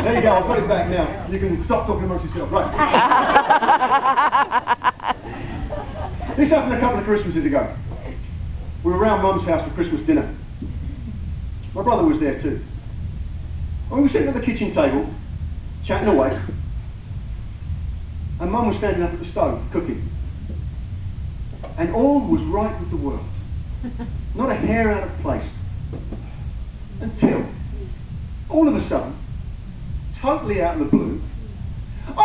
There you go, I've got it back now. You can stop talking amongst yourself. Right. This happened a couple of Christmases ago. We were around Mum's house for Christmas dinner. My brother was there too. And we were sitting at the kitchen table, chatting away, and Mum was standing up at the stove, cooking. And all was right with the world. Not a hair out of place. Until, all of a sudden, totally out of the blue, oh no!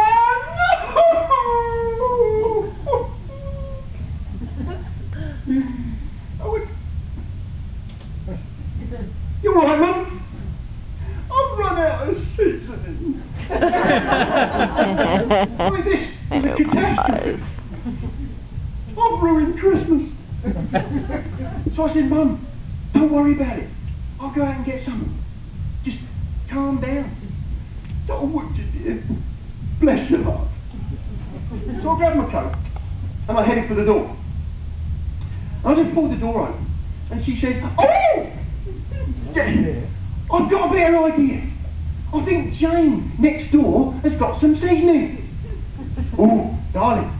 You alright, Mum? I've run out of seasoning. Why, this is a catastrophe. I've ruined Christmas. So I said, Mum, don't worry about it. I'll go out and get some. Just calm down. Oh, would you, dear? Bless your heart. So I grabbed my coat and I headed for the door. I just pulled the door open and she said, oh! Yeah, I've got a better idea. I think Jane next door has got some seasoning. Oh, darling.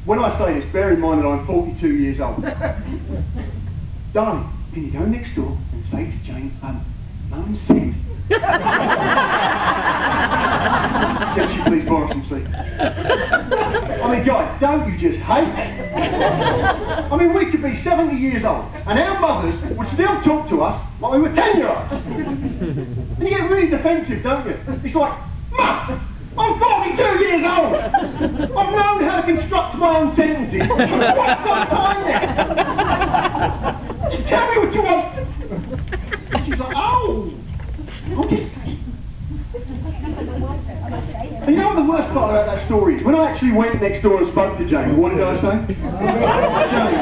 When I say this, bear in mind that I'm 42 years old. Darling, can you go next door and say to Jane, Mum said... Can she please borrow some sleep? I mean, guys, don't you just hate it? I mean, we could be 70 years old, and our mothers would still talk to us like we were 10-year-olds. And you get really defensive, don't you? It's like, Mum, I'm 42 years old. I've known how to construct my own sentences. What's got time there? Just tell me what you want. And she's like, oh. I'm just... And you know what the worst part about that story is? When I actually went next door and spoke to Jane, what did I say? Jane,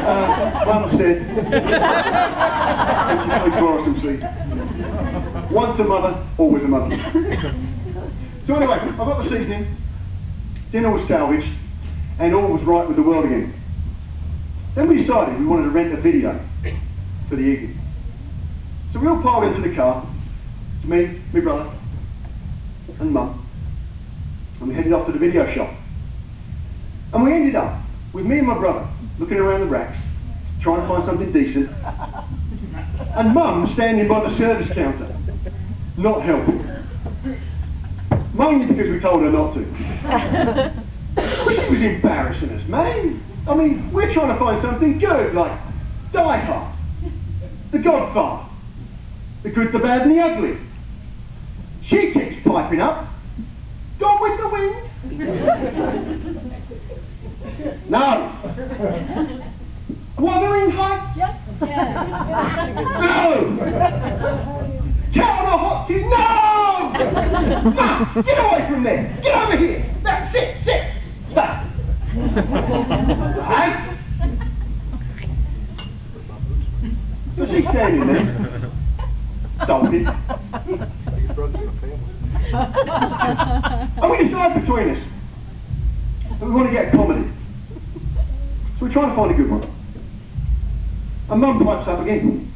Mum said... And she please borrow some sleep. Once a mother, always a mother. So anyway, I got the seasoning, dinner was salvaged, and all was right with the world again. Then we decided we wanted to rent a video for the evening. So we all piled into the car, me, my brother, and Mum, and we headed off to the video shop. And we ended up with me and my brother looking around the racks, trying to find something decent, and Mum standing by the service counter, not helping. Mainly because we told her not to. She was embarrassing us, man. I mean, we're trying to find something good, like Die Hard, The Godfather, The Good, the Bad and the Ugly. She keeps piping up, Gone with the Wind. No. Wuthering Heights? Yes. No. Town of Hot Tea? No! Mum, get away from there! Get over here! That's it! Sit! Stop! Right? So she's standing there, salted. And we decide between us that we want to get a comedy. So we're trying to find a good one. And Mum pipes up again.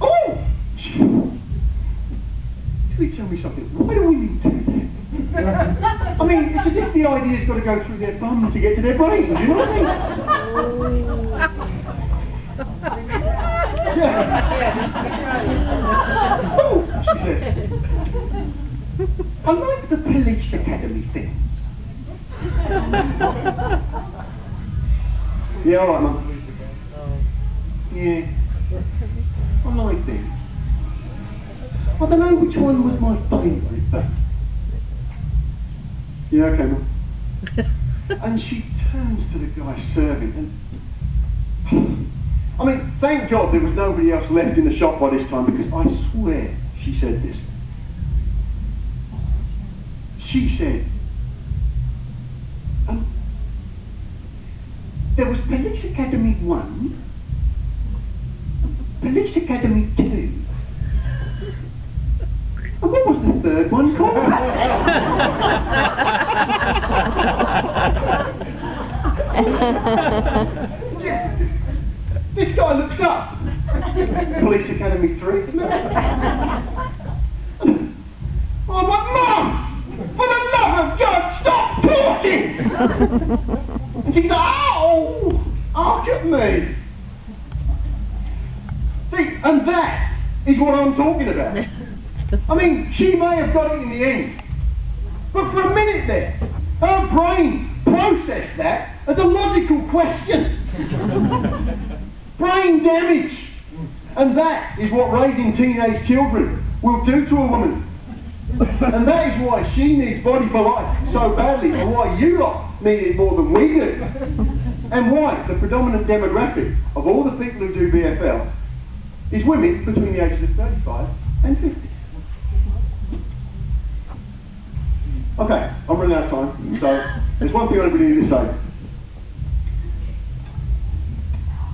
Oh! Can you tell me something? Why do women do that? I mean, it's as if the idea's got to go through their bum to get to their brains, you know what I mean? Yeah. Oh, she said, I like the Police Academy thing. Yeah, alright, Mum. Yeah. I like them. I don't know which one was my favourite, but... Yeah, okay, Mum. And she turns to the guy serving and... I mean, thank God there was nobody else left in the shop by this time, because I swear she said this. She said... there was Police Academy 1, Police Academy 2, and what was the third one called? This guy looks up. Police Academy 3? me. See, and that is what I'm talking about. I mean, she may have got it in the end, but for a minute there, her brain processed that as a logical question. Brain damage. And that is what raising teenage children will do to a woman. And that is why she needs Body for Life so badly, and why you lot need it more than we do. And why the predominant demographic of all the people who do BFL is women between the ages of 35 and 50. Okay, I'm running out of time, so there's one thing I really need to say.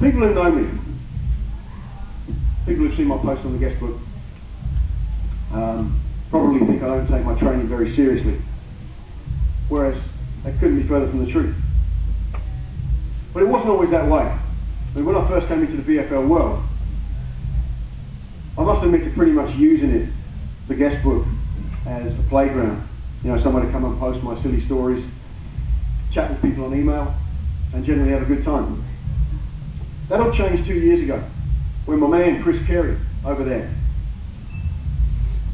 People who know me, people who've seen my post on the guest book, probably think I don't take my training very seriously, whereas that couldn't be further from the truth. But it wasn't always that way. I mean, when I first came into the BFL world, I must admit to pretty much using it, the guest book, as a playground. You know, somewhere to come and post my silly stories, chat with people on email, and generally have a good time. That all changed 2 years ago, when my man Chris Carey, over there,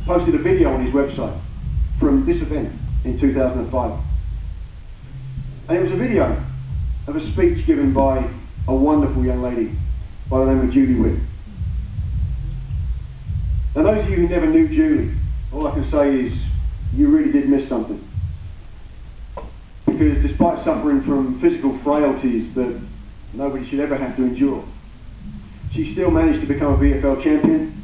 posted a video on his website from this event in 2005. And it was a video of a speech given by a wonderful young lady by the name of Julie Witt. Now, those of you who never knew Julie, all I can say is you really did miss something. Because despite suffering from physical frailties that nobody should ever have to endure, she still managed to become a VFL champion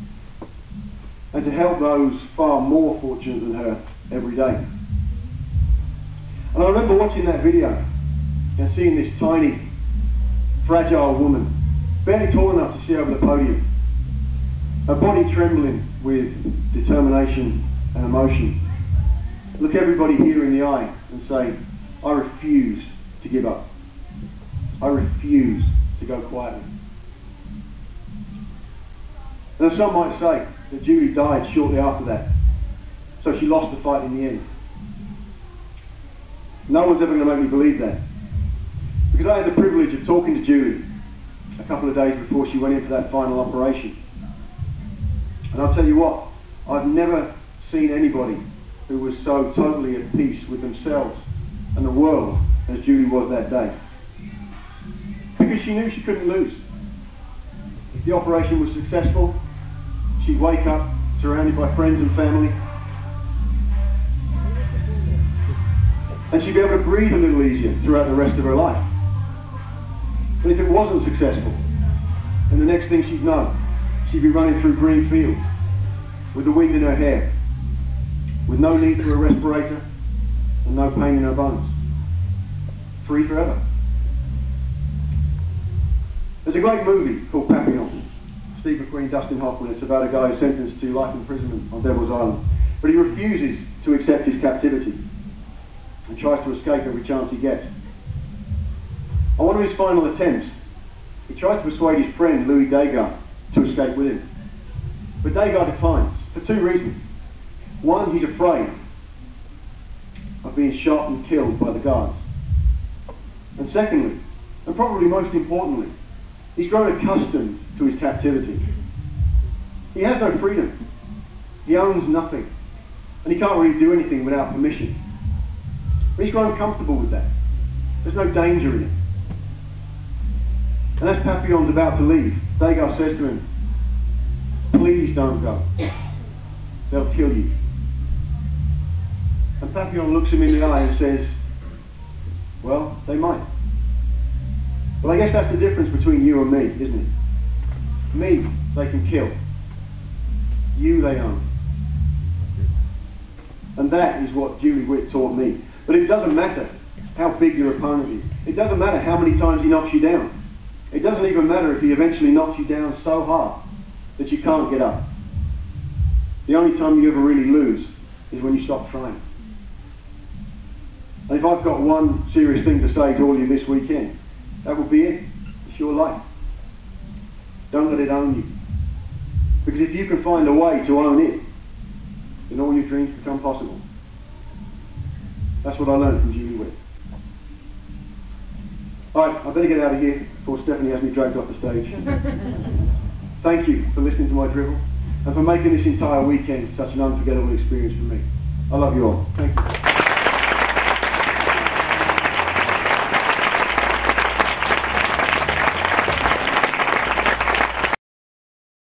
and to help those far more fortunate than her every day. And I remember watching that video and seeing this tiny, fragile woman, barely tall enough to see over the podium, her body trembling with determination and emotion, look everybody here in the eye and say, I refuse to give up. I refuse to go quietly. And some might say that Julie died shortly after that, so she lost the fight in the end. No one's ever going to make me believe that, because I had the privilege of talking to Julie a couple of days before she went in for that final operation. And I'll tell you what, I've never seen anybody who was so totally at peace with themselves and the world as Julie was that day. Because she knew she couldn't lose. If the operation was successful, she'd wake up surrounded by friends and family, and she'd be able to breathe a little easier throughout the rest of her life. But if it wasn't successful, then the next thing she'd know, she'd be running through green fields with the wind in her hair, with no need for a respirator and no pain in her bones. Free forever. There's a great movie called Papillon. Steve McQueen, Dustin Hoffman. It's about a guy who's sentenced to life imprisonment on Devil's Island. But he refuses to accept his captivity and tries to escape every chance he gets. On one of his final attempts, he tries to persuade his friend Louis Degas to escape with him. But Degas declines for two reasons. One, he's afraid of being shot and killed by the guards. And secondly, and probably most importantly, he's grown accustomed to his captivity. He has no freedom. He owns nothing. And he can't really do anything without permission. But he's grown comfortable with that. There's no danger in it. And as Papillon's about to leave, Degas says to him, please don't go. They'll kill you. And Papillon looks him in the eye and says, well, they might. Well, I guess that's the difference between you and me, isn't it? Me, they can kill. You, they own. And that is what Julie Witt taught me. But it doesn't matter how big your opponent is. It doesn't matter how many times he knocks you down. It doesn't even matter if he eventually knocks you down so hard that you can't get up. The only time you ever really lose is when you stop trying. And if I've got one serious thing to say to all of you this weekend, that will be it. It's your life. Don't let it own you. Because if you can find a way to own it, then all your dreams become possible. That's what I learned from Julie Witt. Alright, I better get out of here before Stephanie has me dragged off the stage. Thank you for listening to my drivel and for making this entire weekend such an unforgettable experience for me. I love you all. Thank you.